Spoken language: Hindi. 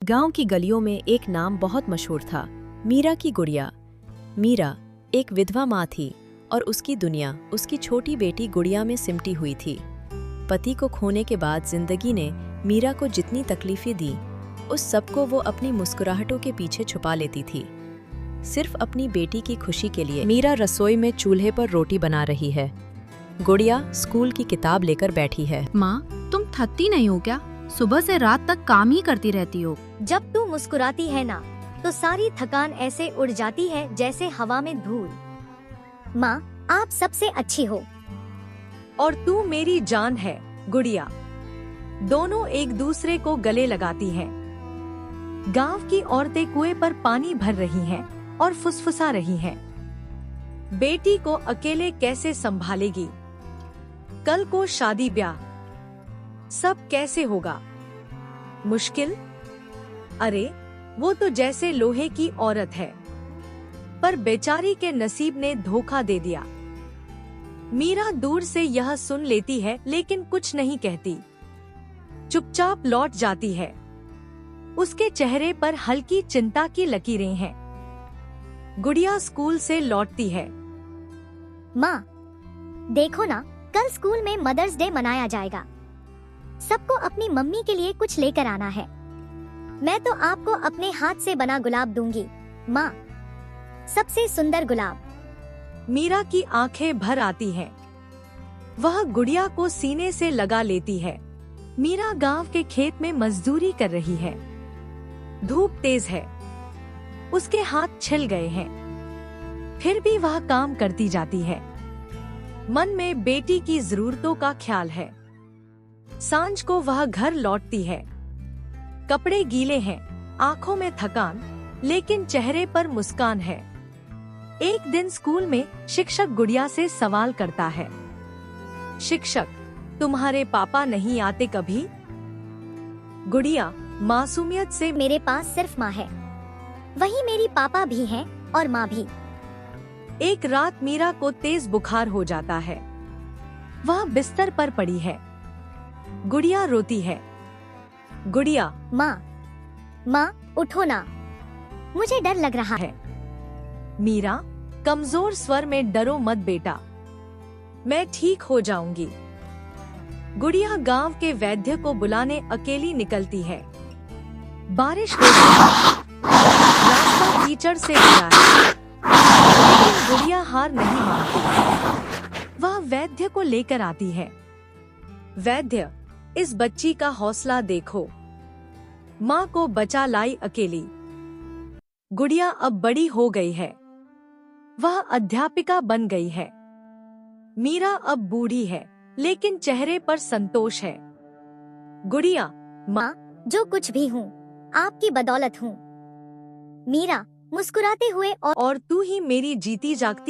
गांव की गलियों में एक नाम बहुत मशहूर था, मीरा की गुड़िया। मीरा एक विधवा माँ थी और उसकी दुनिया उसकी छोटी बेटी गुड़िया में सिमटी हुई थी। पति को खोने के बाद जिंदगी ने मीरा को जितनी तकलीफें दी, उस सब को वो अपनी मुस्कुराहटों के पीछे छुपा लेती थी। सिर्फ अपनी बेटी की खुशी के लिए मीरा रसोई में चूल्हे पर रोटी बना रही है। गुड़िया स्कूल की किताब लेकर बैठी है। माँ, तुम थकती नहीं हो क्या? सुबह से रात तक काम ही करती रहती हो। जब तू मुस्कुराती है ना, तो सारी थकान ऐसे उड़ जाती है जैसे हवा में धूल। माँ, आप सबसे अच्छी हो। और तू मेरी जान है गुड़िया। दोनों एक दूसरे को गले लगाती हैं। गांव की औरतें कुएं पर पानी भर रही हैं और फुसफुसा रही हैं। बेटी को अकेले कैसे संभालेगी? कल को शादी ब्याह, सब कैसे होगा? मुश्किल? अरे वो तो जैसे लोहे की औरत है, पर बेचारी के नसीब ने धोखा दे दिया। मीरा दूर से यह सुन लेती है लेकिन कुछ नहीं कहती, चुपचाप लौट जाती है। उसके चेहरे पर हल्की चिंता की लकीरें हैं। गुड़िया स्कूल से लौटती है। माँ, देखो ना, कल स्कूल में मदर्स डे मनाया जाएगा। सबको अपनी मम्मी के लिए कुछ लेकर आना है। मैं तो आपको अपने हाथ से बना गुलाब दूंगी, माँ, सबसे सुंदर गुलाब। मीरा की आंखें भर आती हैं। वह गुड़िया को सीने से लगा लेती है। मीरा गांव के खेत में मजदूरी कर रही है। धूप तेज है, उसके हाथ छिल गए हैं, फिर भी वह काम करती जाती है। मन में बेटी की जरूरतों का ख्याल है। सांझ को वह घर लौटती है। कपड़े गीले हैं, आंखों में थकान, लेकिन चेहरे पर मुस्कान है। एक दिन स्कूल में शिक्षक गुड़िया से सवाल करता है, शिक्षक, तुम्हारे पापा नहीं आते कभी? गुड़िया मासूमियत से, मेरे पास सिर्फ माँ है, वही मेरी पापा भी हैं और माँ भी। एक रात मीरा को तेज बुखार हो जाता है। वह बिस्तर पर पड़ी है। गुड़िया रोती है। गुड़िया, माँ, उठो ना, मुझे डर लग रहा है। मीरा कमजोर स्वर में, डरो मत बेटा, मैं ठीक हो जाऊंगी। गुड़िया गांव के वैद्य को बुलाने अकेली निकलती है। बारिश हो रही है, रास्ता कीचड़ से भरा है, लेकिन गुड़िया हार नहीं मानती। वह वैद्य को लेकर आती है। वैद्य, इस बच्ची का हौसला देखो, माँ को बचा लाई अकेली। गुड़िया अब बड़ी हो गई है, वह अध्यापिका बन गई है। मीरा अब बूढ़ी है, लेकिन चेहरे पर संतोष है। गुड़िया, माँ, जो कुछ भी हूँ, आपकी बदौलत हूँ। मीरा मुस्कुराते हुए, और तू ही मेरी जीती जागती